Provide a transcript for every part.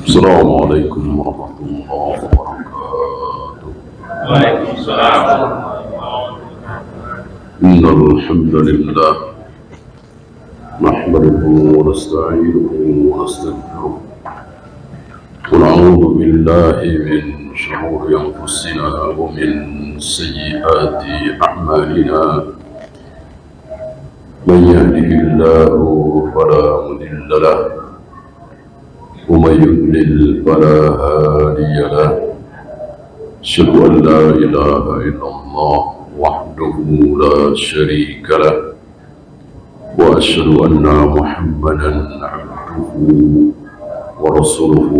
السلام عليكم ورحمة الله وبركاته. وعليكم السلام. إن الحمد لله نحمده ونستعينه ونستغفره ونعوذ بالله من شرور أنفسنا ومن سيئات أعمالنا. من يهده الله فلا مضل له ومن يضلل فلا هادي له. أشهد أن لا إله إلا الله وحده لا شريك له وأشهد أن محمدا عبده ورسوله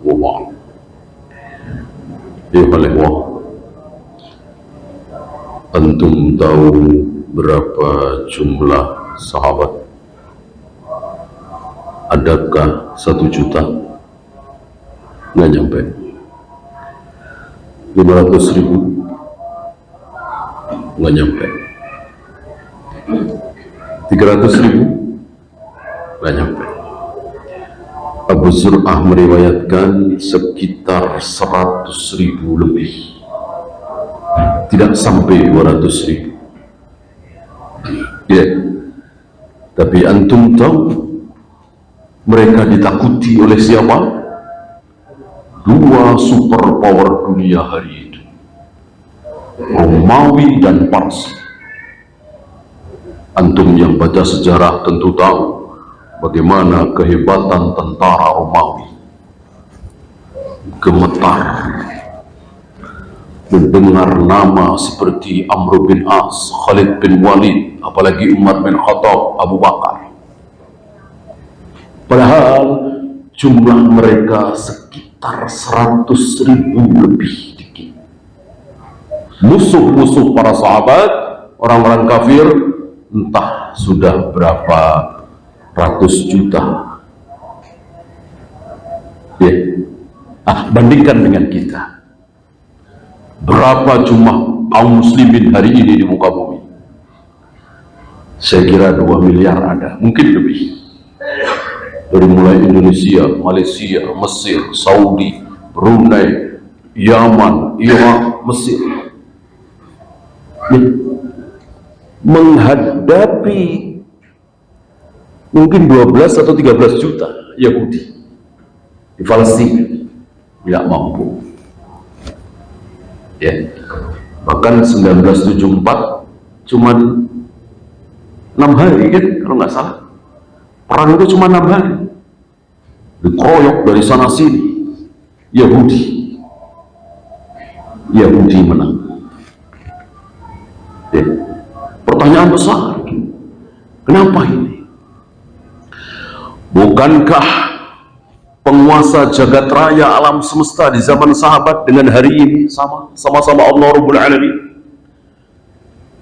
وبعد. أيها الإخوة, antum tahu berapa jumlah sahabat? Adakah 1 juta? Nggak nyampe. 500.000? Nggak nyampe. 300.000? Nggak nyampe. Abu Zur'ah meriwayatkan sekitar 100.000 lebih, tidak sampai 200.000. Ya, tapi antum tahu mereka ditakuti oleh siapa? 2 superpower dunia hari itu, Romawi dan Parsi. Antum yang baca sejarah tentu tahu bagaimana kehebatan tentara Romawi. Gemetar mendengar nama seperti Amr bin As, Khalid bin Walid, apalagi Umar bin Khattab, Abu Bakar. Padahal jumlah mereka sekitar 100.000 lebih dikit. Musuh-musuh para sahabat, orang-orang kafir, entah sudah berapa ratus juta. Ya. Bandingkan dengan kita. Berapa jumlah kaum muslimin hari ini di muka bumi? Saya kira 2 miliar ada, mungkin lebih. Dari mulai Indonesia, Malaysia, Mesir, Saudi, Brunei, Yaman, Irak, Mesir, menghadapi mungkin 12 atau 13 juta Yahudi di Palestina. Tidak mampu. Ya, bahkan 1974 cuman 6 hari kan, kalau nggak salah. Perang itu cuma 6 hari, dikeroyok dari sana sini. Yahudi menang. Ya. Pertanyaan besar, kenapa ini? Bukankah penguasa jagat raya alam semesta di zaman sahabat dengan hari ini sama-sama Allah Rabbul Alamin?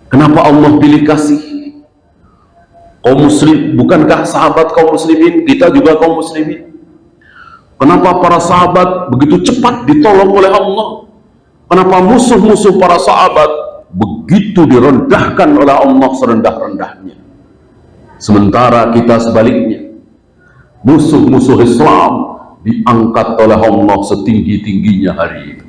Kenapa Allah pilih kasih kaum muslim? Bukankah sahabat kaum muslimin, kita juga kaum muslimin? Kenapa para sahabat begitu cepat ditolong oleh Allah? Kenapa musuh-musuh para sahabat begitu direndahkan oleh Allah serendah-rendahnya? Sementara kita sebaliknya, musuh-musuh Islam diangkat oleh Allah setinggi-tingginya hari ini.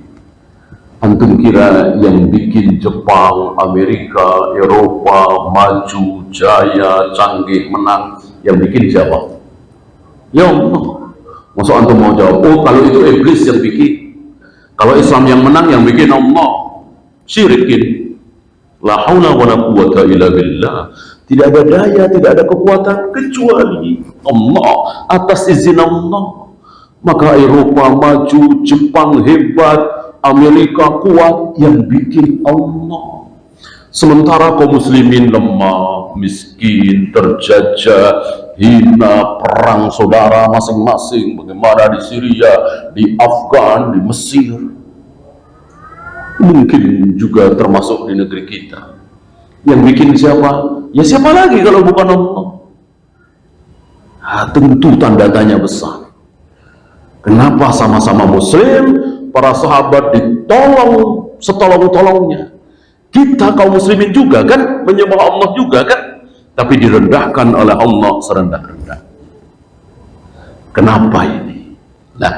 Antum kira yang bikin Jepang, Amerika, Eropa maju, jaya, canggih, menang, yang bikin siapa? Ya Allah. Masa antum mau jawab, oh kalau itu iblis yang bikin, kalau Islam yang menang, yang bikin Allah? Syirikin. La haula wa la quwwata illa billah. Tidak ada daya, tidak ada kekuatan kecuali Allah, atas izin Allah. Maka Eropa maju, Jepang hebat, Amerika kuat, yang bikin Allah. Sementara kaum muslimin lemah, miskin, terjajah, hina, perang saudara masing-masing. Bagaimana di Syria, di Afgan, di Mesir, mungkin juga termasuk di negeri kita. Yang bikin siapa? Ya siapa lagi kalau bukan Allah? Tentu tanda tanya besar. Kenapa sama-sama muslim, para sahabat ditolong setolong-tolongnya? Kita kaum muslimin juga kan, menyembah Allah juga kan, tapi direndahkan oleh Allah serendah-rendah. Kenapa ini? Nah,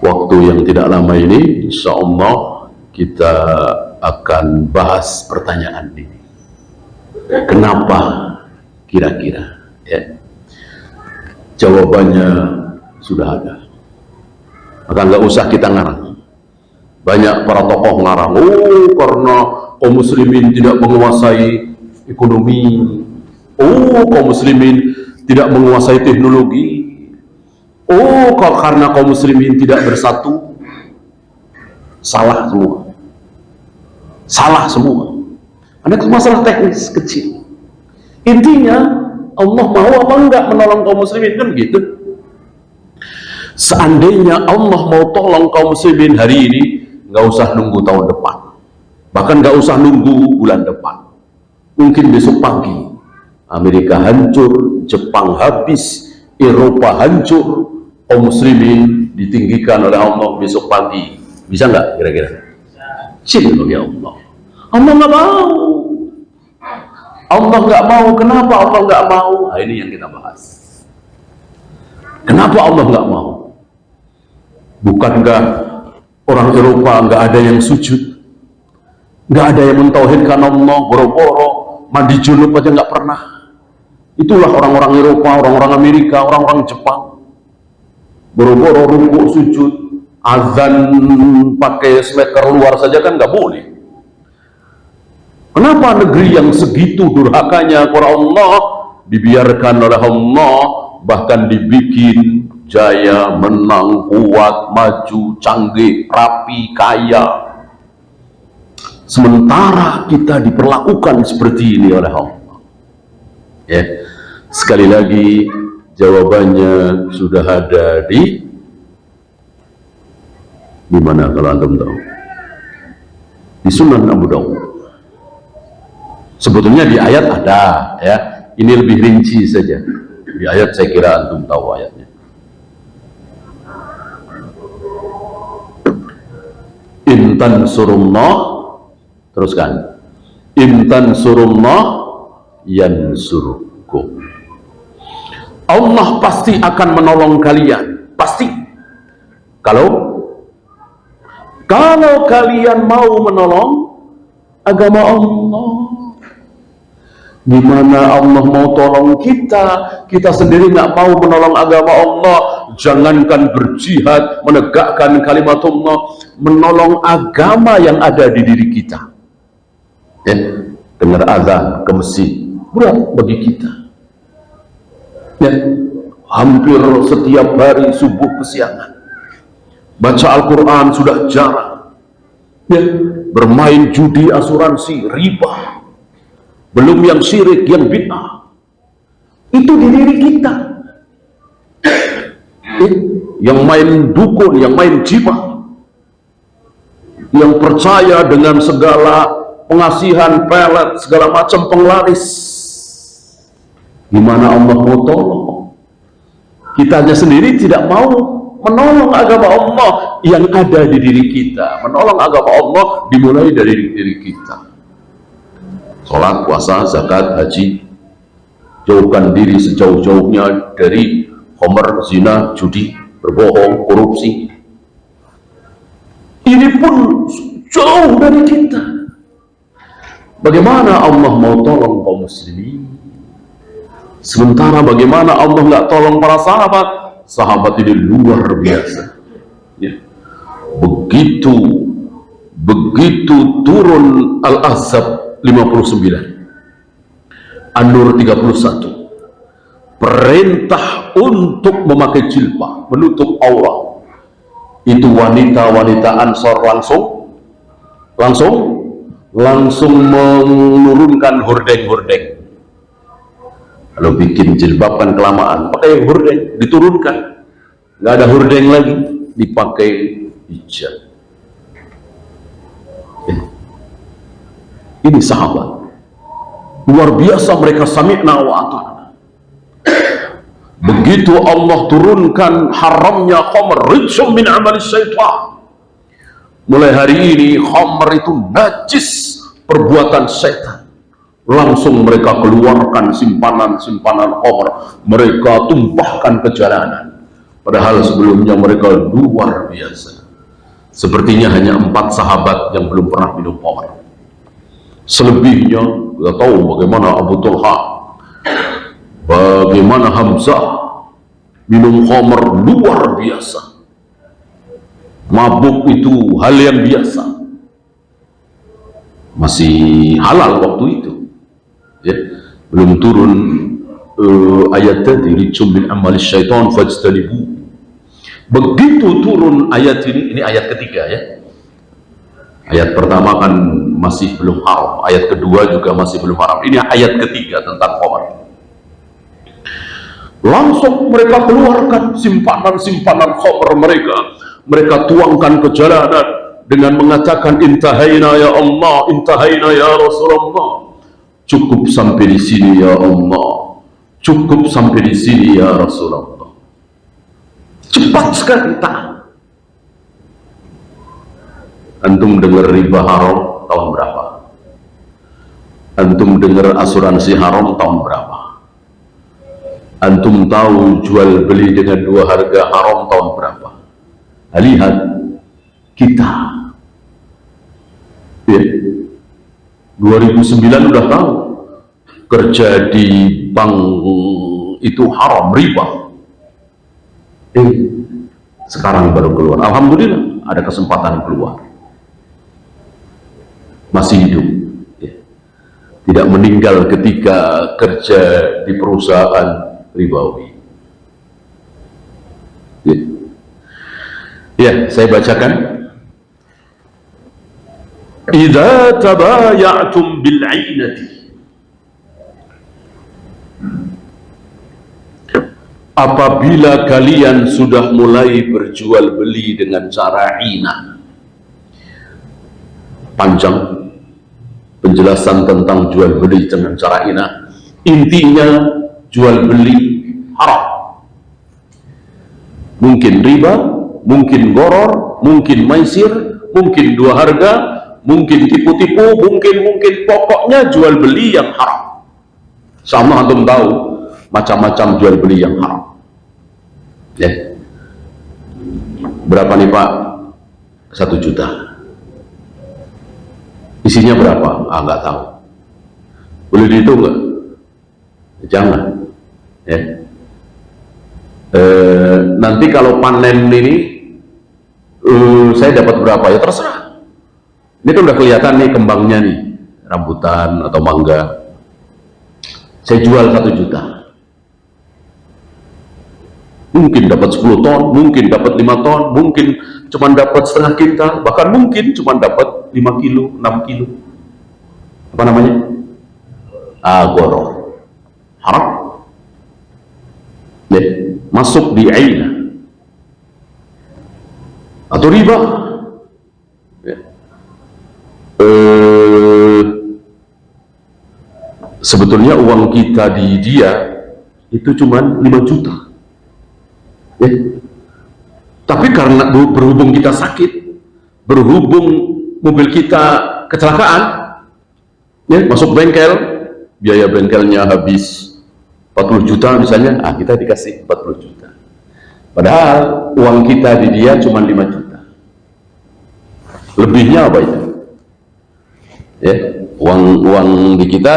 waktu yang tidak lama ini insya Allah kita akan bahas pertanyaan ini. Kenapa kira-kira? Ya. Jawabannya sudah ada. Maka nggak usah kita ngarang. Banyak para tokoh ngarang, oh karena kaum muslimin tidak menguasai ekonomi, oh kaum muslimin tidak menguasai teknologi, oh karena kaum muslimin tidak bersatu. Salah semua. Salah semua. Ada masalah teknis kecil. Intinya Allah mau apa enggak menolong kaum muslimin, kan gitu. Seandainya Allah mau tolong kaum muslimin hari ini, nggak usah nunggu tahun depan, bahkan nggak usah nunggu bulan depan, mungkin besok pagi Amerika hancur, Jepang habis, Eropa hancur, kaum muslimin ditinggikan oleh Allah besok pagi. Bisa nggak kira-kira? Cil bagi Allah. Allah nggak mau. Allah nggak mau. Kenapa Allah nggak mau? Nah, ini yang kita bahas. Kenapa Allah nggak mau? Bukankah orang Eropa nggak ada yang sujud, nggak ada yang mentauhidkan Allah, boro-boro mandi junub aja nggak pernah. Itulah orang-orang Eropa, orang-orang Amerika, orang-orang Jepang. Boro-boro rukuk sujud, azan pakai speaker luar saja kan nggak boleh. Kenapa negeri yang segitu durhakanya kepada Allah dibiarkan oleh Allah, bahkan dibikin jaya, menang, kuat, maju, canggih, rapi, kaya, sementara kita diperlakukan seperti ini oleh Allah? Ya, sekali lagi jawabannya sudah ada di mana kalau antum tahu? Di Sunan Abu Dawud. Sebetulnya di ayat ada, ya. Ini lebih rinci saja. Di ayat saya kira antum tahu ayatnya. Intan surullah, teruskan. Intan surullah yansurkum. Allah pasti akan menolong kalian, pasti. Kalau kalian mau menolong agama Allah. Gimana Allah mau tolong kita? Kita sendiri nggak mau menolong agama Allah. Jangankan berjihad, menegakkan kalimat Allah, menolong agama yang ada di diri kita. Ya, dengar azan ke masjid, berat bagi kita. Ya, hampir setiap hari subuh kesiangan. Baca Al-Quran sudah jarang. Ya, bermain judi, asuransi, riba. Belum yang syirik, yang bid'ah. Itu di diri kita. Yang main dukun, yang main jimat, yang percaya dengan segala pengasihan, pelet, segala macam penglaris. Gimana Allah mau tolong? Kitanya sendiri tidak mau menolong agama Allah yang ada di diri kita. Menolong agama Allah dimulai dari diri kita. Sholat, puasa, zakat, haji. Jauhkan diri sejauh-jauhnya dari khamr, zina, judi, berbohong, korupsi. Ini pun jauh dari kita. Bagaimana Allah mau tolong kaum muslimin? Sementara bagaimana Allah nggak tolong para sahabat? Sahabat ini luar biasa. Ya. Begitu turun Al-Ahzab 59, An-Nur 31, perintah untuk memakai jilbab, menutup aurat. Itu wanita-wanita Ansor langsung menurunkan hordeng-hordeng. Kalau bikin jilbab kan kelamaan, pakai hordeng, diturunkan. Nggak ada hordeng lagi, dipakai hijab. Ini sahabat luar biasa, mereka sami'na wa ata'na. Begitu Allah turunkan haramnya khamr, rijsum min amali syaitan. Mulai hari ini khamr itu najis, perbuatan setan. Langsung mereka keluarkan simpanan-simpanan khamr, mereka tumpahkan ke jalanan. Padahal sebelumnya mereka luar biasa. Sepertinya hanya 4 sahabat yang belum pernah minum khamr. Selebihnya kita tahu bagaimana Abu Talha, bagaimana Hamzah minum khamr luar biasa. Mabuk itu hal yang biasa, masih halal waktu itu ya. Belum turun ayat tadi, rijum min amalis syaitan fajtanibu. Begitu turun ayat ini ayat ketiga ya. Ayat pertama kan masih belum haram, ayat kedua juga masih belum haram, ini ayat ketiga tentang khamr. Langsung mereka keluarkan simpanan-simpanan khamr mereka tuangkan ke jalanan dengan mengatakan, intahaina ya Allah, intahaina ya Rasulullah, cukup sampai di sini ya Allah, cukup sampai di sini ya Rasulullah. Cepat sekali taat. Antum dengar riba haram tahun berapa? Antum dengar asuransi haram tahun berapa? Antum tahu jual beli dengan 2 harga haram tahun berapa? Lihat kita ya, 2009 udah tahu kerja di bank itu haram, riba. Sekarang baru keluar, alhamdulillah ada kesempatan keluar, masih hidup ya. Tidak meninggal ketika kerja di perusahaan ribawi ya. Ya, saya bacakan, idza tabaya'tum bil 'ainati, apabila kalian sudah mulai berjual beli dengan cara ina. Panjang penjelasan tentang jual beli dengan cara ina. Intinya jual beli haram. Mungkin riba, mungkin goror, mungkin maisir, mungkin 2 harga, mungkin tipu-tipu, mungkin pokoknya jual beli yang haram. Sama antum tahu macam-macam jual beli yang haram ya. Berapa nih Pak? 1 juta. Isinya berapa? Nggak tahu. Boleh dihitung nggak? Jangan ya. Nanti kalau panen ini saya dapat berapa ya, terserah. Ini kan udah kelihatan nih kembangnya nih, rambutan atau mangga. Saya jual 1 juta. Mungkin dapat 10 ton, mungkin dapat 5 ton, mungkin cuma dapat setengah kintal, bahkan mungkin cuma dapat 5 kilo, 6 kilo. Apa namanya? Goror. Haram ya, masuk di aina atau riba ya. Sebetulnya uang kita di dia itu cuma 5 juta ya. Tapi karena berhubung kita sakit, berhubung mobil kita kecelakaan ya, masuk bengkel, biaya bengkelnya habis 40 juta misalnya, kita dikasih 40 juta. Padahal uang kita di dia cuma 5 juta. Lebihnya apa itu? Ya, uang di kita,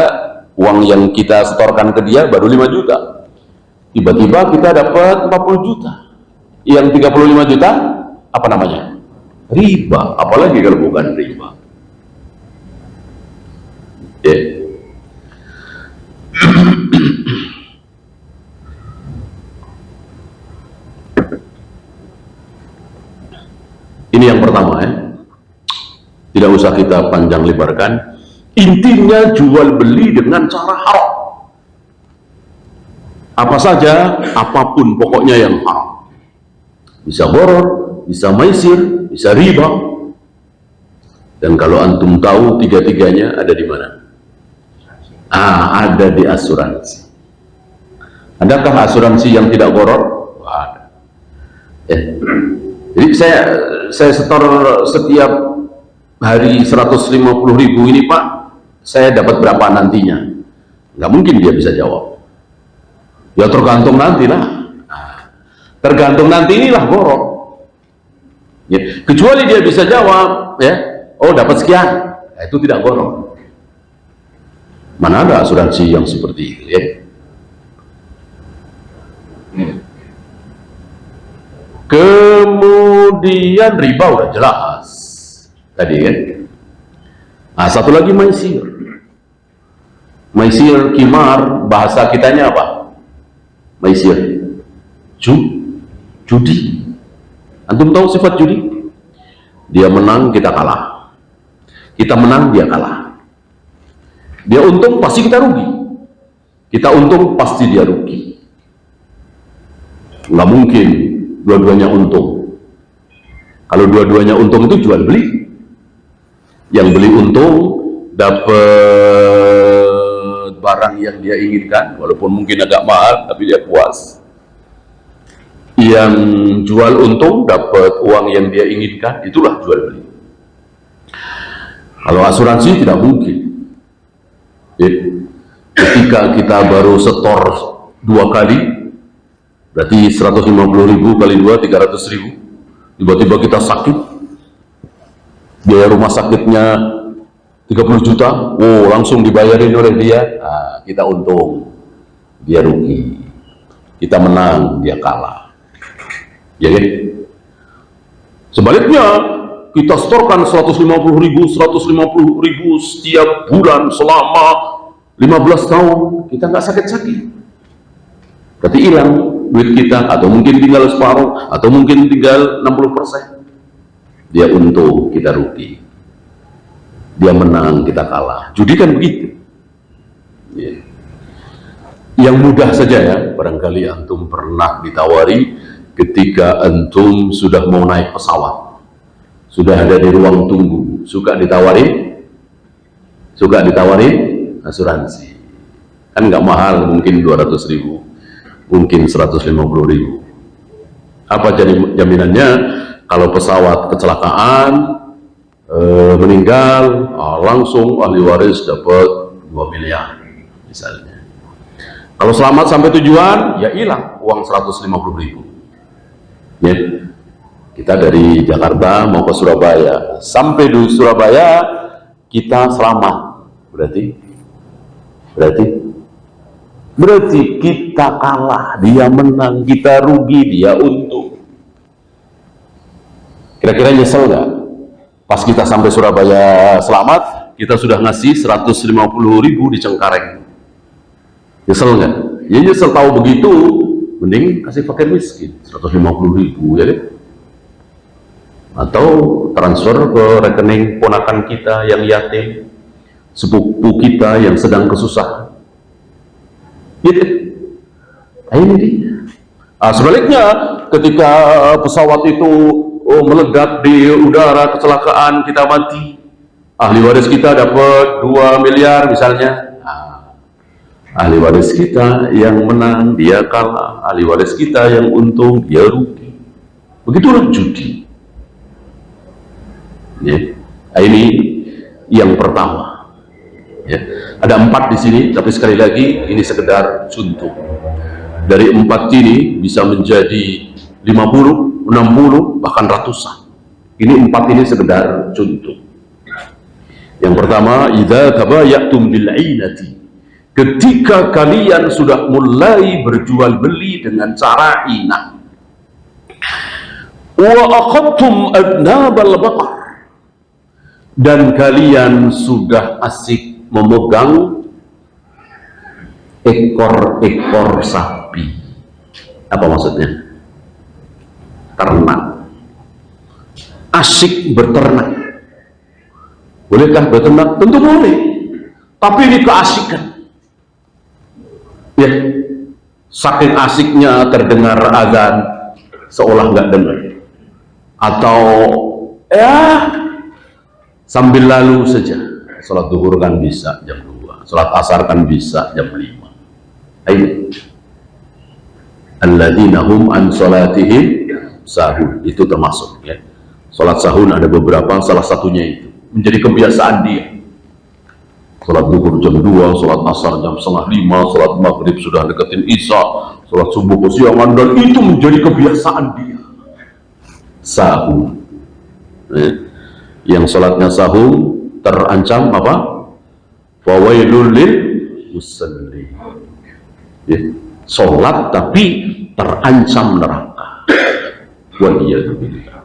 uang yang kita setorkan ke dia baru 5 juta. Tiba-tiba kita dapat 40 juta. Yang 35 juta apa namanya? Riba. Apalagi kalau bukan riba. Ya. Ini yang pertama ya. Tidak usah kita panjang lebarkan. Intinya jual beli dengan cara haram. Apa saja, apapun pokoknya yang haram. Bisa boror, bisa maisir, bisa riba. Dan kalau antum tahu tiga-tiganya ada di mana? Ada di asuransi. Adakah asuransi yang tidak boror? Ada. Jadi saya setor setiap hari 150.000 ini Pak, saya dapat berapa nantinya? Nggak mungkin dia bisa jawab. Ya tergantung nanti lah. Tergantung nanti inilah gharar. Ya, kecuali dia bisa jawab, ya, oh dapat sekian, nah, itu tidak gharar. Mana ada asuransi yang seperti itu, ya? Kemudian riba udah jelas tadi, kan? Nah, satu lagi maisir. Maisir kimar, bahasa kitanya apa? Maisir judi. Antum tahu sifat judi? Dia menang, kita kalah. Kita menang, dia kalah. Dia untung, pasti kita rugi. Kita untung, pasti dia rugi. Nggak mungkin dua-duanya untung. Kalau dua-duanya untung itu jual beli. Yang beli untung dapat barang yang dia inginkan, walaupun mungkin agak mahal, tapi dia puas. Yang jual untung dapat uang yang dia inginkan, itulah jual beli. Kalau asuransi tidak mungkin. Ketika kita baru setor 2 kali, berarti 150.000 kali 2, 300.000. Tiba-tiba kita sakit, biaya rumah sakitnya 30 juta, oh langsung dibayarin oleh dia. Nah, kita untung, dia rugi. Kita menang, dia kalah. Ya kan? Sebaliknya, kita setorkan 150.000 setiap bulan selama 15 tahun, kita nggak sakit-sakit. Tapi hilang duit kita, atau mungkin tinggal separuh, atau mungkin tinggal 60%. Dia untung, kita rugi. Dia menang, kita kalah. Judi kan begitu. Ya. Yang mudah saja ya, barangkali antum pernah ditawari ketika antum sudah mau naik pesawat, sudah ada di ruang tunggu, suka ditawarin asuransi. Kan nggak mahal, mungkin 200.000, mungkin 150.000. Apa jadi jaminannya? Kalau pesawat kecelakaan, meninggal, langsung ahli waris dapat 2 miliar misalnya. Kalau selamat sampai tujuan, ya hilang uang 150.000. Ya. Kita dari Jakarta mau ke Surabaya, sampai di Surabaya kita selamat, berarti kita kalah, dia menang, kita rugi, dia untung. Kira-kira nyesel nggak? Pas kita sampai Surabaya selamat, kita sudah ngasih 150.000 di Cengkareng. Nyesel nggak? Ya nyesel, tahu begitu mending kasih fakir miskin 150.000, ya kan? Atau transfer ke rekening ponakan kita yang yatim, sepupu kita yang sedang kesusahan, gitu. Nah, ini dia. Sebaliknya, ketika pesawat itu meledak di udara, kecelakaan, kita mati, ahli waris kita dapat 2 miliar misalnya. Ahli waris kita yang menang, dia kalah. Ahli waris kita yang untung, dia rugi. Begitulah judi. Ya. Ini yang pertama. Ya. Ada 4 di sini, tapi sekali lagi ini sekedar contoh. Dari 4 ini bisa menjadi 50, 60, bahkan ratusan. Ini 4 ini sekedar contoh. Yang pertama, idza tabayatum bil 'ainati. Ketika kalian sudah mulai berjual beli dengan cara inah, wa aqadtum adnabal baqar, dan kalian sudah asik memegang ekor-ekor sapi. Apa maksudnya? Ternak. Asik berternak. Bolehkah berternak? Tentu boleh. Tapi ini keasikan. Ya, saking asiknya terdengar azan seolah nggak dengar, atau ya sambil lalu saja. Sholat duhur kan bisa jam 2, sholat asar kan bisa jam 5. Ayo, alladzina hum an sholatihim sahun, itu termasuk ya. Sholat sahun ada beberapa, salah satunya itu menjadi kebiasaan dia. Sholat zuhur jam 2, sholat asar jam setengah 5, sholat maghrib sudah deketin isya, sholat subuh kesiangan, dan itu menjadi kebiasaan dia. Sahur, yang sholatnya sahur terancam apa? Fawailul lil musallin. Sholat tapi terancam neraka. Waliyadzubillah.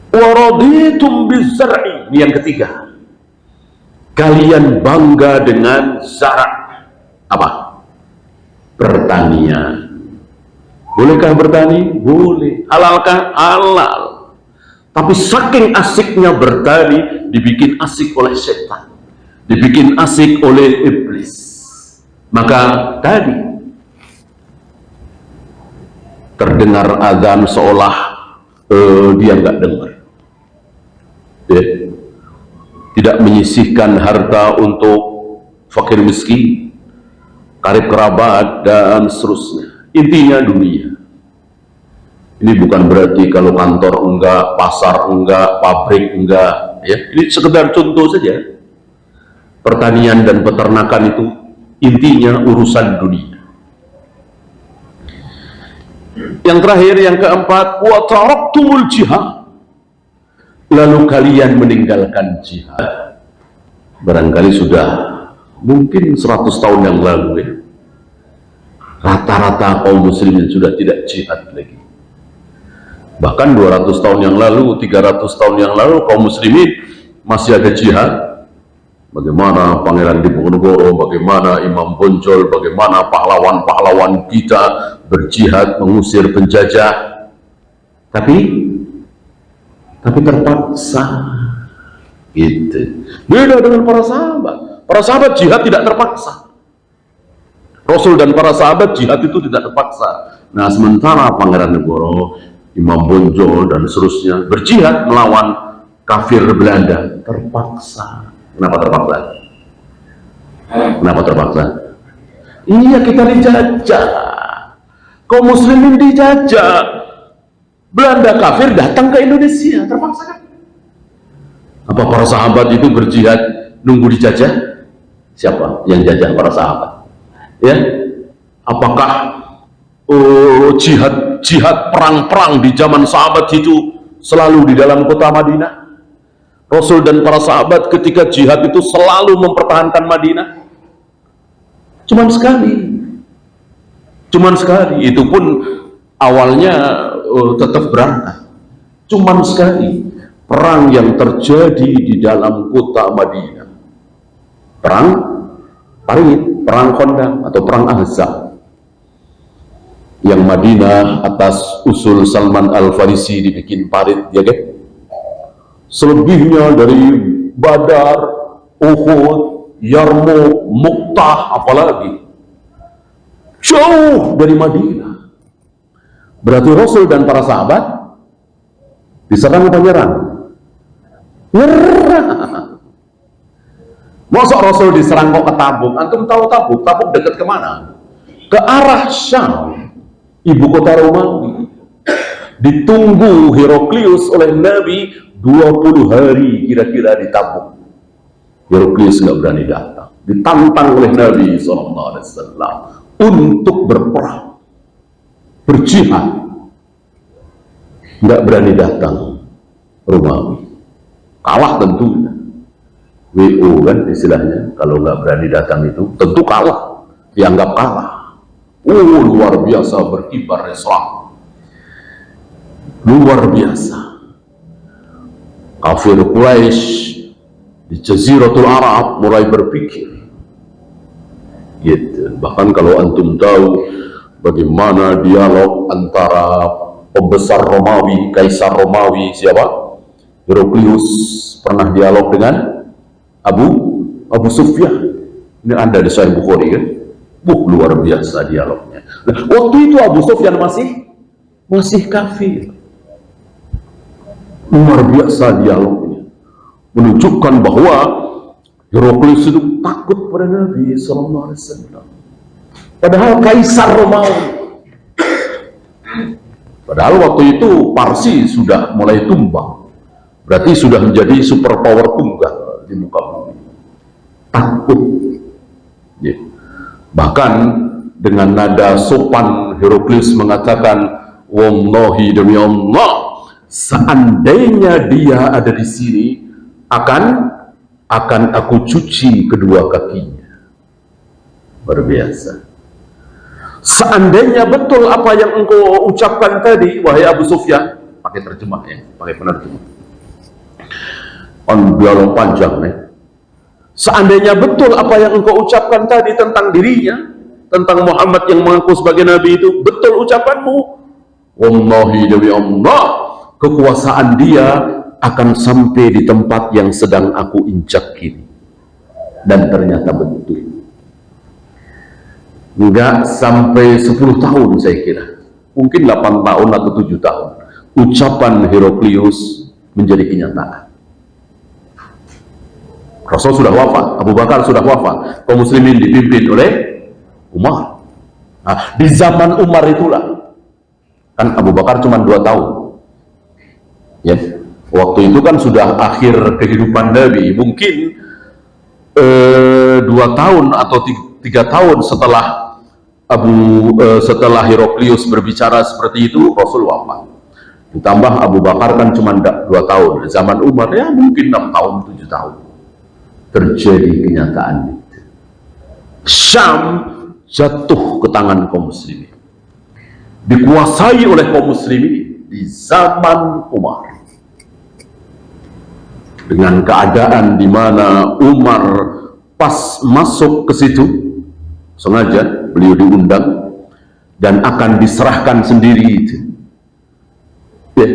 Waraditum bizar'i. Ini yang ketiga. Kalian bangga dengan zara'. Apa? Pertanian. Bolehkah bertani? Boleh. Halalkah? Halal. Tapi saking asiknya bertani, dibikin asik oleh setan, dibikin asik oleh iblis. Maka tadi terdengar azan seolah dia nggak dengar. Tidak menyisihkan harta untuk fakir miskin, karib kerabat, dan seterusnya. Intinya dunia. Ini bukan berarti kalau kantor enggak, pasar enggak, pabrik enggak, ya. Ini sekedar contoh saja. Pertanian dan peternakan itu intinya urusan dunia. Yang terakhir, yang keempat, wa taraktumul jihad. Lalu kalian meninggalkan jihad. Barangkali sudah mungkin 100 tahun yang lalu, ya. Rata-rata kaum muslimin sudah tidak jihad lagi. Bahkan 200 tahun yang lalu, 300 tahun yang lalu, kaum muslimin masih ada jihad. Bagaimana Pangeran Diponegoro, bagaimana Imam Bonjol, bagaimana pahlawan-pahlawan kita berjihad mengusir penjajah. Tapi terpaksa. Gitu. Beda dengan para sahabat. Para sahabat jihad tidak terpaksa. Rasul dan para sahabat jihad itu tidak terpaksa. Nah, sementara Pangeran Negoro, Imam Bonjol dan seterusnya berjihad melawan kafir Belanda terpaksa. Kenapa terpaksa? Kenapa terpaksa? Iya, kita dijajah. Kaum muslimin dijajah. Belanda kafir datang ke Indonesia, terpaksa kan? Apa para sahabat itu berjihad nunggu dijajah? Siapa yang jajah para sahabat? Ya, apakah jihad perang-perang di zaman sahabat itu selalu di dalam kota Madinah? Rasul dan para sahabat ketika jihad itu selalu mempertahankan Madinah? Cuman sekali, itu pun awalnya tetap berangkat. Cuman sekali perang yang terjadi di dalam kota Madinah, perang Parit, perang Khandaq atau perang Ahzab, yang Madinah atas usul Salman Al-Farisi dibikin parit, ya kan? Selebihnya dari Badar, Uhud, Yarmouk, Mu'tah, apalagi jauh dari Madinah. Berarti Rasul dan para sahabat diserang atau nyerang? Nyerang. Masa Rasul diserang kok ke Tabuk? Antum tahu Tabuk? Tabuk dekat kemana? Ke arah Syam, ibu kota Romawi. Ditunggu Heraklius oleh Nabi 20 hari kira-kira di Tabuk. Heraklius nggak berani datang. Ditantang oleh Nabi SAW untuk berperang, berjihad. Nggak berani datang Romawi. Kalah tentunya. WO kan istilahnya, kalau nggak berani datang itu tentu kalah, dianggap kalah. Luar biasa berkibar Islam, luar biasa. Kafir Quraisy di Jaziratul Arab mulai berpikir gitu. Bahkan kalau antum tahu bagaimana dialog antara pembesar Romawi, Kaisar Romawi siapa? Heraklius pernah dialog dengan Abu Sufyan. Ini ada di Sahih Bukhari kan? Luar biasa dialognya. Nah, waktu itu Abu Sufyan masih kafir. Luar biasa dialognya, menunjukkan bahwa Heraklius itu takut pada Nabi SAW. Padahal Kaisar Romawi. Padahal waktu itu Parsi sudah mulai tumbang. Berarti sudah menjadi superpower tunggal di muka bumi. Takut. Ya. Bahkan dengan nada sopan Heraklius mengatakan, wallahi demi Allah, seandainya dia ada di sini, akan aku cuci kedua kakinya. Luar biasa. Seandainya betul apa yang engkau ucapkan tadi, wahai Abu Sufyan, pakai terjemah ya, pakai penerjemah. Dialog panjang nih. Seandainya betul apa yang engkau ucapkan tadi tentang dirinya, tentang Muhammad yang mengaku sebagai nabi itu, betul ucapanmu, wallahi demi Allah, kekuasaan dia akan sampai di tempat yang sedang aku injak kini. Dan ternyata betul. Enggak sampai 10 tahun saya kira, mungkin 8 tahun atau 7 tahun, ucapan Heraklius menjadi kenyataan. Rasul sudah wafat, Abu Bakar sudah wafat, kaum muslimin dipimpin oleh Umar. Nah, di zaman Umar itulah, kan Abu Bakar cuma 2 tahun ya, waktu itu kan sudah akhir kehidupan Nabi. Mungkin 2 tahun atau 3 tahun setelah setelah Heraklius berbicara seperti itu, Rasul wafat. Ditambah Abu Bakar kan cuma 2 tahun, zaman Umar ya mungkin 6 tahun, 7 tahun. Terjadi kenyataan itu. Syam jatuh ke tangan kaum muslimin, dikuasai oleh kaum muslimin di zaman Umar, dengan keadaan di mana Umar pas masuk ke situ, sengaja beliau diundang dan akan diserahkan sendiri itu ya,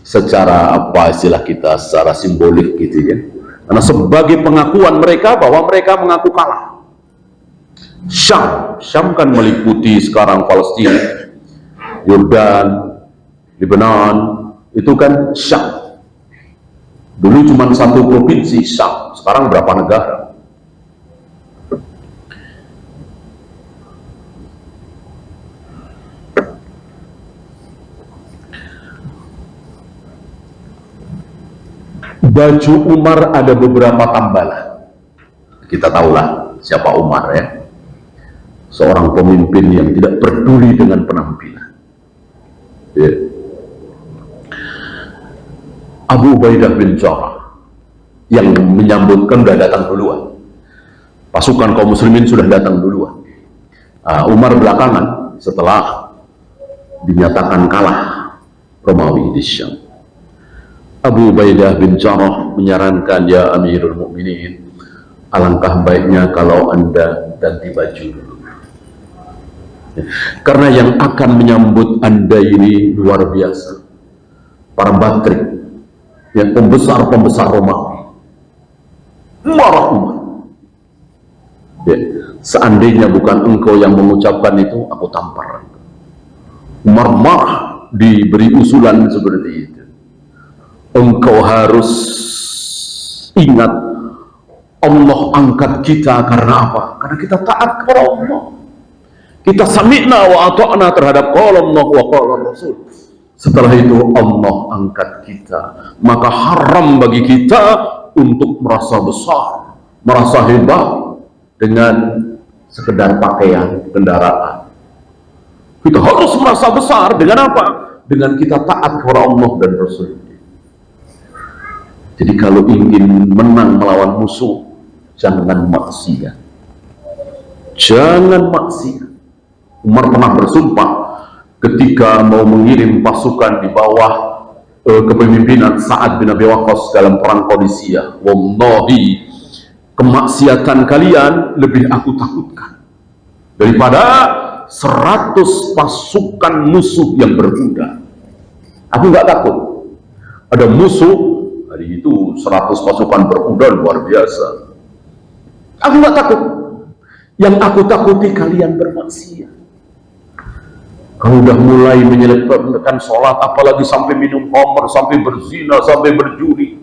secara apa istilah kita, secara simbolik gitu ya, karena sebagai pengakuan mereka bahwa mereka mengaku kalah. Syam kan meliputi sekarang Palestina, Yordan, Lebanon, itu kan Syam. Dulu cuma satu provinsi Syam, sekarang berapa negara? Baju Umar ada beberapa tambalan. Kita tahulah siapa Umar ya, seorang pemimpin yang tidak peduli dengan penampilan ya. Abu Ubaidah bin Jarrah yang menyambutkan sudah datang duluan, pasukan kaum muslimin sudah datang duluan. Umar belakangan setelah dinyatakan kalah Romawi di Syam. Abu Ubaidah bin Jarrah menyarankan, ya Amirul Mukminin, alangkah baiknya kalau Anda ganti baju dulu, karena yang akan menyambut Anda ini luar biasa, para batrik, yang pembesar-pembesar Romawi. Marah Umar ya, seandainya bukan engkau yang mengucapkan itu, aku tampar. Umar marah, diberi usulan seperti itu. Engkau harus ingat, Allah angkat kita karena apa? Karena kita taat kepada Allah. Kita sami'na wa ata'na terhadap qala Allah wa qala Rasul. Setelah itu Allah angkat kita, maka haram bagi kita untuk merasa besar, merasa hebat dengan sekedar pakaian, kendaraan. Kita harus merasa besar dengan apa? Dengan kita taat kepada Allah dan Rasul. Jadi kalau ingin menang melawan musuh, jangan maksiat. Jangan maksiat. Umar pernah bersumpah ketika mau mengirim pasukan di bawah kepemimpinan Sa'ad bin Abi Waqqas dalam perang Qadisiyah. Wallahi, kemaksiatan kalian lebih aku takutkan daripada 100 pasukan musuh yang berkuda. Aku nggak takut. Ada musuh hari itu 100 pasukan berkuda luar biasa. Aku nggak takut. Yang aku takuti kalian bermaksiat. Kalau udah mulai menyelipkan sholat, apalagi sampai minum khamr, sampai berzina, sampai berjudi,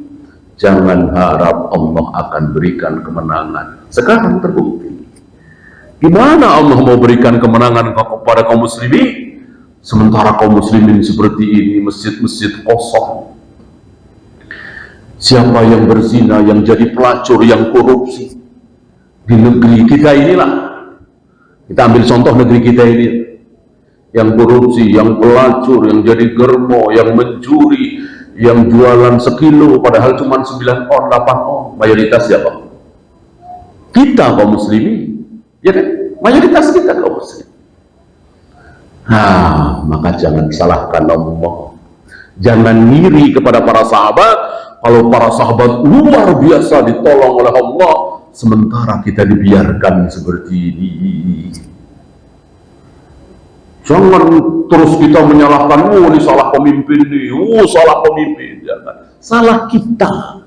jangan harap Allah akan berikan kemenangan. Sekarang terbukti. Gimana Allah mau berikan kemenangan kepada kaum muslimin, sementara kaum muslimin seperti ini, masjid-masjid kosong. Siapa yang berzina, yang jadi pelacur, yang korupsi di negeri kita inilah. Kita ambil contoh negeri kita ini, yang korupsi, yang pelacur, yang jadi germo, yang mencuri, yang jualan sekilo padahal cuma 9 on, 8 on. Mayoritas siapa? Kita kaum muslimin, ya kan? Mayoritas kita kaum muslim. Nah, maka jangan salahkan Allah. Jangan ngiri kepada para sahabat. Kalau para sahabat luar biasa ditolong oleh Allah, sementara kita dibiarkan seperti ini. Jangan terus kita menyalahkan, oh ini salah pemimpin nih, oh salah pemimpin. Jangan. Salah kita.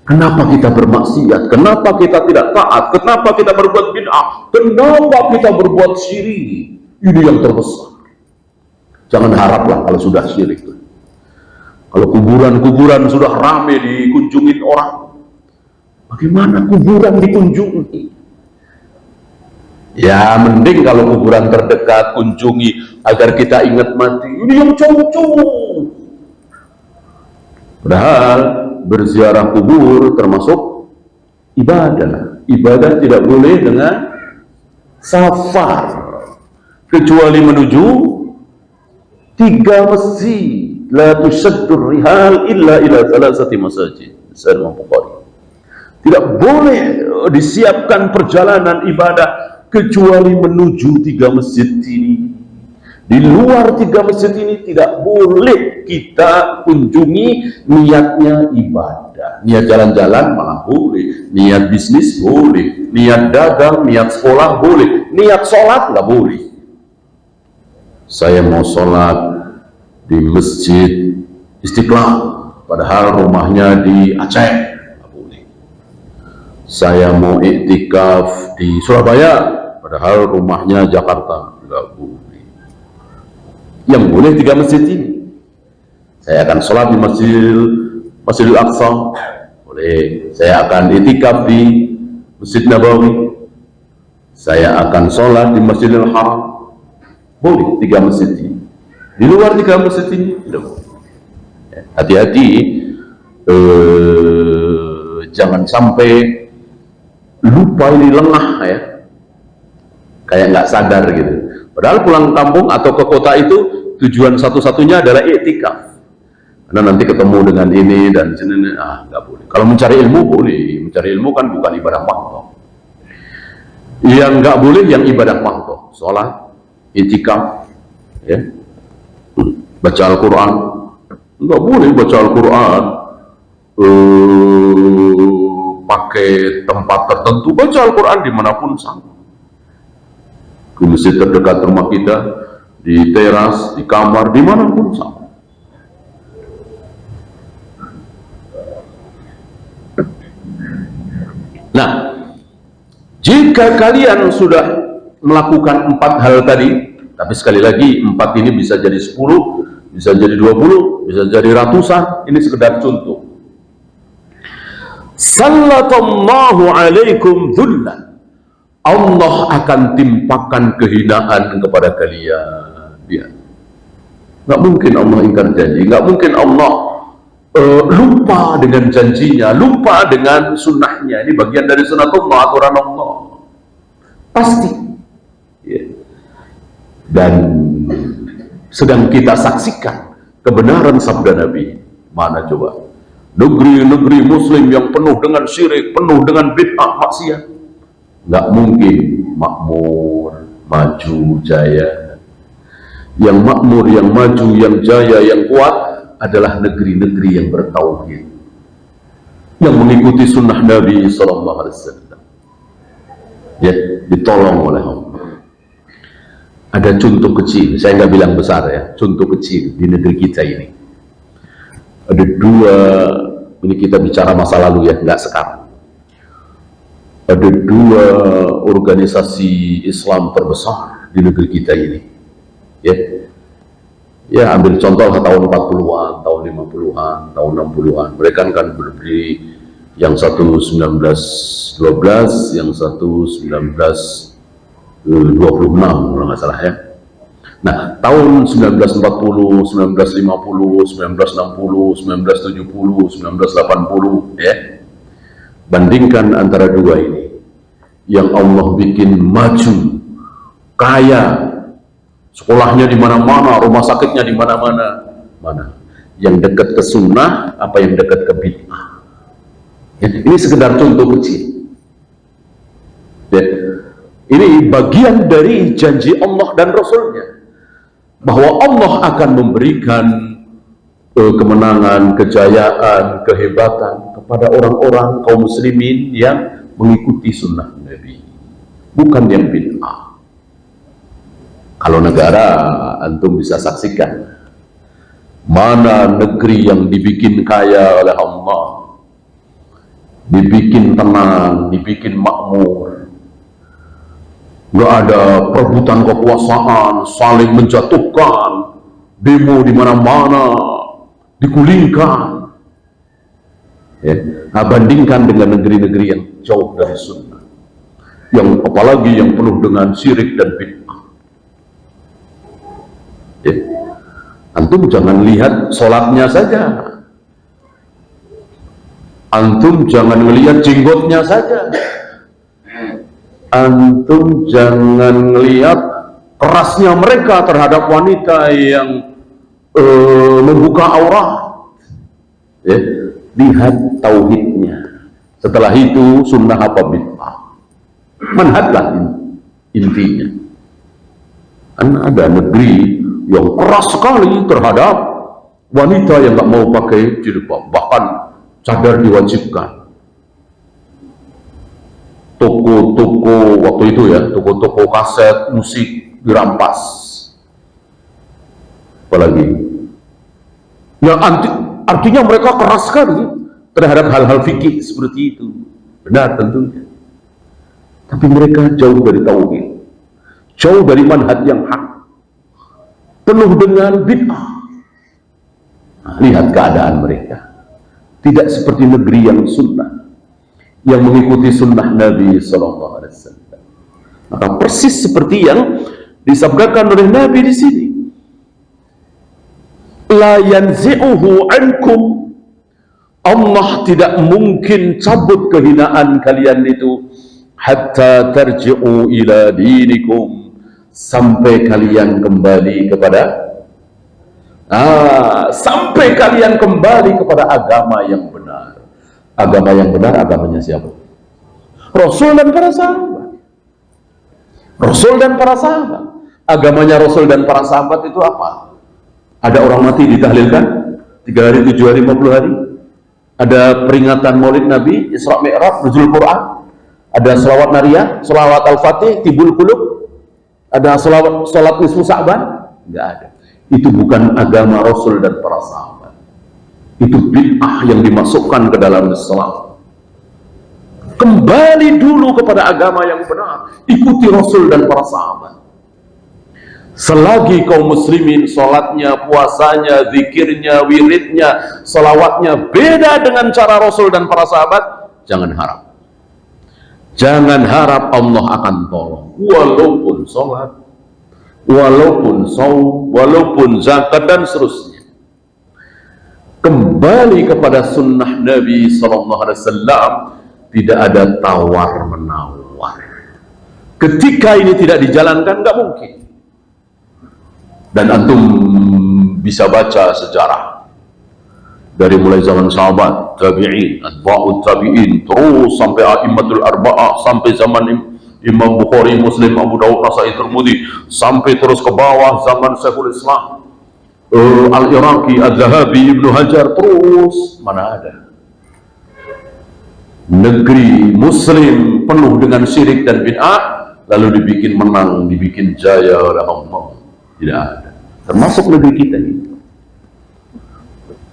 Kenapa kita bermaksiat? Kenapa kita tidak taat? Kenapa kita berbuat bid'ah? Kenapa kita berbuat syirik? Ini yang terbesar. Jangan haraplah kalau sudah syirik. Kalau kuburan-kuburan sudah rame dikunjungin orang, bagaimana kuburan dikunjungi? Ya mending kalau kuburan terdekat kunjungi agar kita ingat mati. Ini yang cowok-cowok. Padahal berziarah kubur termasuk ibadah. Ibadah tidak boleh dengan safar, kecuali menuju 3 masjid. La tushaddur rihal illa ila thalathati masajid. Sahih Bukhari. Tidak boleh disiapkan perjalanan ibadah kecuali menuju 3 masjid ini. Di luar 3 masjid ini tidak boleh kita kunjungi, niatnya ibadah. Niat jalan-jalan malah boleh, niat bisnis boleh, niat dagang, niat sekolah boleh, niat sholat nggak boleh. Saya mau sholat di Masjid Istiqlal, padahal rumahnya di Aceh, nggak boleh. Saya mau iktikaf di Surabaya, padahal rumahnya Jakarta, nggak boleh. Yang boleh 3 masjid ini. Saya akan sholat di Masjidil Aqsa, boleh. Saya akan iktikaf di Masjid Nabawi. Saya akan sholat di Masjidil Haram, boleh 3 masjid ini. Di luar 3 masjid ini tidak boleh. Hati-hati, jangan sampai lupa, ini lengah ya, kayak nggak sadar gitu. Padahal pulang kampung atau ke kota itu tujuan satu-satunya adalah iktikaf. Karena nanti ketemu dengan ini dan sini, nggak boleh. Kalau mencari ilmu boleh, mencari ilmu kan bukan ibadah makhluk. Yang nggak boleh yang ibadah makhluk, sholat, iktikaf, ya. Baca Al-Quran, nggak boleh baca Al-Quran pakai tempat tertentu. Baca Al-Quran dimanapun sama, di masjid terdekat rumah kita, di teras, di kamar, dimanapun sama. Nah, jika kalian sudah melakukan 4 hal tadi, tapi sekali lagi 4 ini bisa jadi 10, bisa jadi 20, bisa jadi ratusan. Ini sekedar contoh. Sallatallahu alaikum dhullan. Allah akan timpakan kehinaan kepada kalian. Ya. Nggak mungkin Allah ingkar janji, nggak mungkin Allah lupa dengan janjinya, lupa dengan sunnahnya. Ini bagian dari sunnatullah, aturan Allah. Pasti. Ya. Dan sedang kita saksikan kebenaran sabda Nabi. Mana coba negeri-negeri muslim yang penuh dengan syirik, penuh dengan bid'ah, maksiat, nggak mungkin makmur, maju, jaya. Yang makmur, yang maju, yang jaya, yang kuat adalah negeri-negeri yang bertauhid, yang mengikuti sunnah Nabi SAW, ya, ditolong oleh Allah. Ada contoh kecil, saya nggak bilang besar ya, contoh kecil di negeri kita ini. Ada 2, ini kita bicara masa lalu ya, nggak sekarang. Ada 2 organisasi Islam terbesar di negeri kita ini. Ya, ambil contoh tahun 40-an, tahun 50-an, tahun 60-an. Mereka kan berdiri, yang satu 1912, yang satu 1926 kalau nggak salah ya. Nah, tahun 1940, 1950, 1960, 1970, 1980 ya. Bandingkan antara dua ini. Yang Allah bikin maju, kaya, sekolahnya di mana-mana, rumah sakitnya di mana-mana. Mana? Yang dekat ke sunnah apa yang dekat ke bid'ah? Ya, ini sekedar contoh kecil. Ya. Ini bagian dari janji Allah dan Rasulnya, bahwa Allah akan memberikan kemenangan, kejayaan, kehebatan kepada orang-orang kaum muslimin yang mengikuti sunnah Nabi, bukan yang bid'ah. Kalau negara, antum bisa saksikan mana negeri yang dibikin kaya oleh Allah, dibikin tenang, dibikin makmur, nggak ada perebutan kekuasaan, saling menjatuhkan, demo di mana-mana, digulingkan. Ya. Nah, bandingkan dengan negeri-negeri yang jauh dari sunnah, yang apalagi yang penuh dengan syirik dan bid'ah. Ya. Antum jangan lihat sholatnya saja, antum jangan melihat jenggotnya saja, antum jangan melihat kerasnya mereka terhadap wanita yang membuka aurat. Ya. Lihat tauhidnya. Setelah itu sunnah apa bid'ah, manhajlah intinya. Kan ada negeri yang keras sekali terhadap wanita yang nggak mau pakai jilbab, bahkan cadar diwajibkan. Toko-toko waktu itu ya, toko-toko kaset musik dirampas. Apalagi ya, artinya mereka keras sekali terhadap hal-hal fikih seperti itu. Benar tentunya, tapi mereka jauh dari tauhid, jauh dari manhaj yang hak, penuh dengan bid'ah. Nah, lihat keadaan mereka, tidak seperti negeri yang sunnah, yang mengikuti sunnah Nabi SAW. Maka persis seperti yang disabdakan oleh Nabi di sini, la yanzi'uhu ankum, Allah tidak mungkin cabut kehinaan kalian itu, hatta tarji'u ila dinikum, sampai kalian kembali kepada sampai kalian kembali kepada agama yang benar. Agama yang benar agamanya siapa? Rasul dan para sahabat. Rasul dan para sahabat. Agamanya Rasul dan para sahabat itu apa? Ada orang mati ditahlilkan 3 hari, 7 hari, 50 hari. Ada peringatan maulid Nabi, Isra Mi'raj, nuzul Quran. Ada selawat nariyah, selawat al-fatih, tibul qulub. Ada salat nisfu Sa'ban. Enggak ada. Itu bukan agama Rasul dan para sahabat. Itu bid'ah yang dimasukkan ke dalam Islam. Kembali dulu kepada agama yang benar, ikuti Rasul dan para sahabat. Selagi kaum muslimin sholatnya, puasanya, zikirnya, wiridnya, salawatnya beda dengan cara Rasul dan para sahabat, jangan harap. Jangan harap Allah akan tolong. Walaupun sholat, walaupun saum, walaupun zakat dan seterusnya. Kembali kepada sunnah Nabi SAW, tidak ada tawar menawar. Ketika ini tidak dijalankan, nggak mungkin. Dan antum bisa baca sejarah dari mulai zaman sahabat, tabi'in, atba'ut tabi'in, terus sampai a'immatul arba'ah, sampai zaman Imam Bukhari, Muslim, Abu Dawud, Nasai, Tirmidzi, sampai terus ke bawah zaman Syekhul Islam, Al-Iraqi, Al-Zahabi, Ibnu Hajar, terus mana ada negeri muslim penuh dengan syirik dan bid'ah lalu dibikin menang, dibikin jaya oleh Allah. Tidak ada. Termasuk negeri kita ini.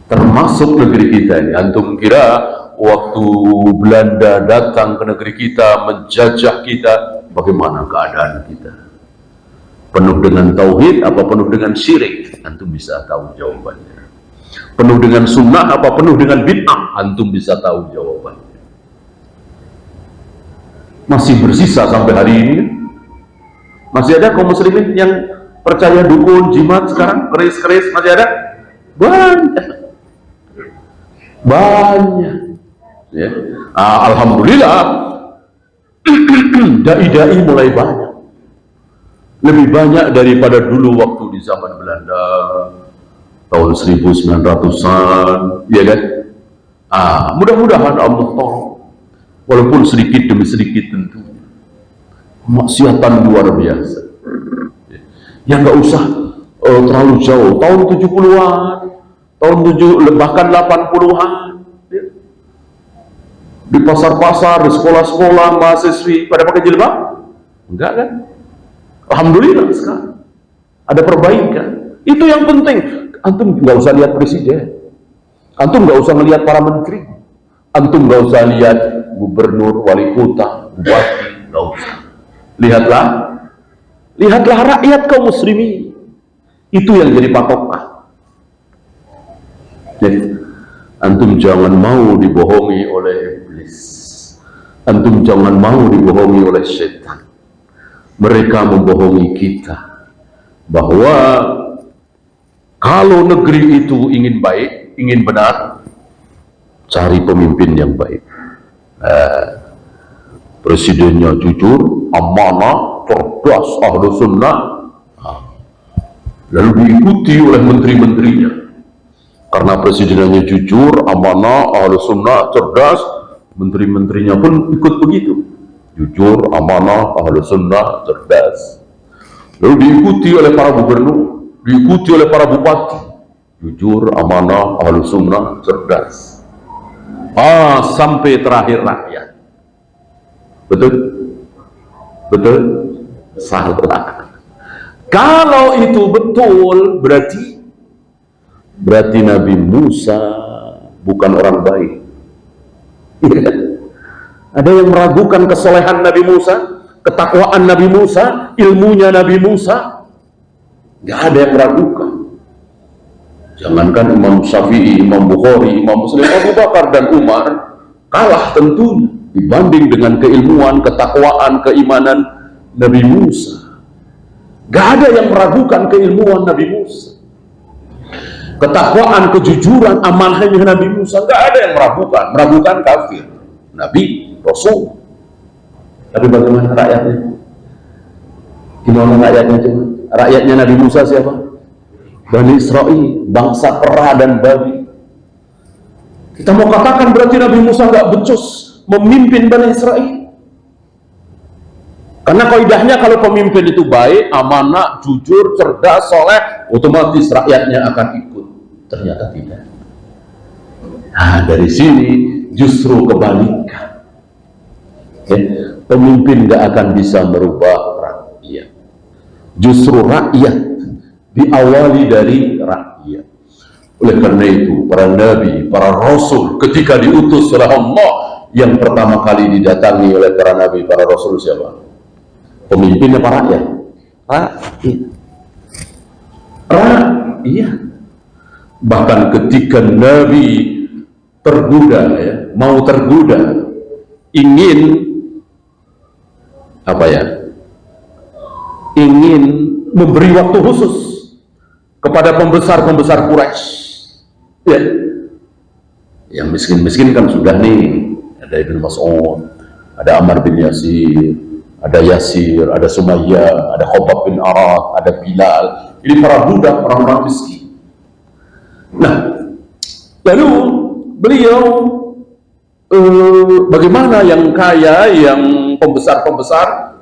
Termasuk negeri kita ini. Antum kira waktu Belanda datang ke negeri kita, menjajah kita, bagaimana keadaan kita? Penuh dengan tauhid apa penuh dengan syirik? Antum bisa tahu jawabannya. Penuh dengan sunnah apa penuh dengan bid'ah? Antum bisa tahu jawabannya. Masih bersisa sampai hari ini. Masih ada kaum muslimin yang percaya dukun, jimat sekarang, keris-keris masih ada? Banyak. Ya. Alhamdulillah, dai-dai mulai banyak. Lebih banyak daripada dulu waktu di zaman Belanda, tahun 1900-an, ya kan? Mudah-mudahan Allah tolong. Walaupun sedikit demi sedikit tentu. Maksiatan luar biasa. Ya nggak usah terlalu jauh, tahun 70-an, tahun 7 bahkan 80-an, ya. Di pasar-pasar, di sekolah-sekolah, mahasiswi pada pakai jilbab? Enggak kan? Alhamdulillah sekarang ada perbaikan. Itu yang penting. Antum nggak usah lihat presiden, antum nggak usah lihat para menteri, antum nggak usah lihat gubernur, wali kota, bupati, nggak usah. Lihatlah rakyat kaum muslimin. Itu yang jadi patokan. Jadi antum jangan mau dibohongi oleh iblis, antum jangan mau dibohongi oleh setan. Mereka membohongi kita bahwa kalau negeri itu ingin baik, ingin benar, cari pemimpin yang baik. Presidennya jujur, amanah, cerdas, ahlu sunnah, lalu diikuti oleh menteri-menterinya. Karena presidennya jujur, amanah, ahlu sunnah, cerdas, menteri-menterinya pun ikut begitu. Jujur, amanah, ahlu sunnah, cerdas. Lalu diikuti oleh para gubernur, diikuti oleh para bupati, jujur, amanah, ahlu sunnah, cerdas. Sampai terakhir rakyat. Betul? Betul? Salah. Kalau itu betul, berarti Nabi Musa bukan orang baik. Ada yang meragukan kesolehan Nabi Musa, ketakwaan Nabi Musa, ilmunya Nabi Musa. Gak ada yang meragukan. Jangankan Imam Syafi'i, Imam Bukhari, Imam Muslim, Abu Bakar dan Umar kalah tentunya dibanding dengan keilmuan, ketakwaan, keimanan Nabi Musa. Gak ada yang meragukan keilmuan Nabi Musa, ketakwaan, kejujuran, amanahnya Nabi Musa. Gak ada yang meragukan kafir, Nabi, Rasul. Tapi bagaimana rakyatnya? Gimana rakyatnya? Rakyatnya Nabi Musa siapa? Bani Israel, bangsa kera dan babi. Kita mau katakan berarti Nabi Musa nggak becus memimpin Bani Israel? Karena kaidahnya kalau pemimpin itu baik, amanah, jujur, cerdas, soleh, otomatis rakyatnya akan ikut. Ternyata tidak. Nah, dari sini justru kebalikan. Pemimpin nggak akan bisa merubah rakyat. Justru rakyat diawali dari rakyat. Oleh karena itu, para nabi, para rasul ketika diutus oleh Allah, yang pertama kali didatangi oleh para nabi, para rasul siapa? Pemimpinnya para rakyat. Rakyat. Bahkan ketika Nabi tergoda, mau tergoda, ingin ingin memberi waktu khusus kepada pembesar-pembesar Quraisy, yang miskin-miskin kan sudah nih, ada Ibnu Mas'ud, ada Ammar bin Yasir, ada Yasir, ada Sumayyah, ada Khabbab bin Arad, ada Bilal. Ini para budak, orang-orang miskin. Nah, lalu beliau bagaimana yang kaya, yang pembesar-pembesar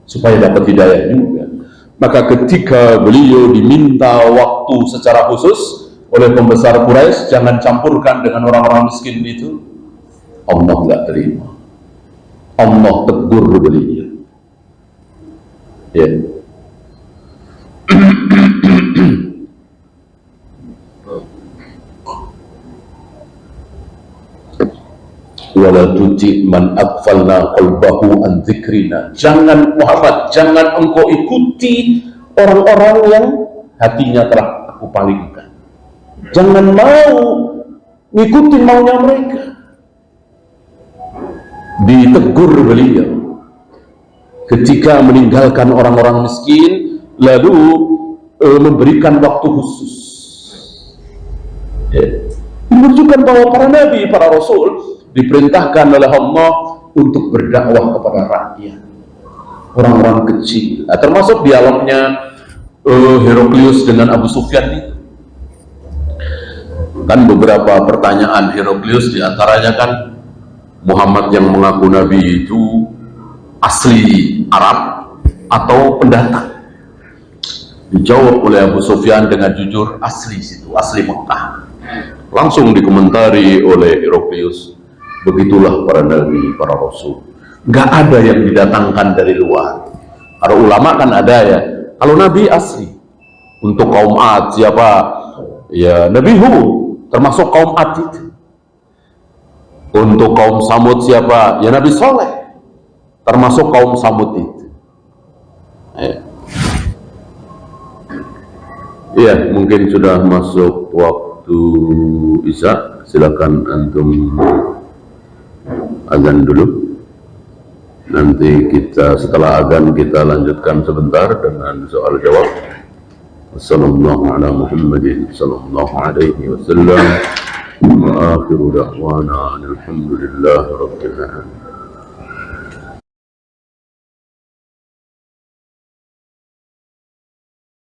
supaya dapat hidayah juga. Maka ketika beliau diminta waktu secara khusus oleh pembesar Quraisy, jangan campurkan dengan orang-orang miskin itu, Allah nggak terima. Allah tegur beliau. Wala tuti man aghfalna qalbahu an dzikrina. Jangan Muhammad, jangan engkau ikuti orang-orang yang hatinya telah aku palingkan. Jangan mau ngikutin maunya mereka. Ditegur beliau ketika meninggalkan orang-orang miskin, lalu memberikan waktu khusus. Menunjukkan bahwa para nabi, para rasul diperintahkan oleh Allah untuk berdakwah kepada rakyat, orang-orang kecil. Nah, termasuk dialognya Heraklius dengan Abu Sufyan itu. Kan beberapa pertanyaan Heraklius, diantaranya kan Muhammad yang mengaku nabi itu asli Arab atau pendatang? Dijawab oleh Abu Sufyan dengan jujur, asli situ, asli Mekah. Langsung dikomentari oleh Heraklius, begitulah para nabi, para rasul, nggak ada yang didatangkan dari luar. Para ulama kan ada ya, kalau nabi asli. Untuk kaum Ad siapa? Ya Nabi Hud, termasuk kaum Ad itu. Untuk kaum Samud siapa? Ya Nabi Soleh, termasuk kaum Samud itu. Iya, mungkin sudah masuk waktu Isya. Silakan antum azan dulu. Nanti kita setelah azan kita lanjutkan sebentar dengan soal jawab. Wassallallahu ala Muhammadin sallallahu alaihi wasallam. Wa akhiru da'wana alhamdulillahi rabbil alamin.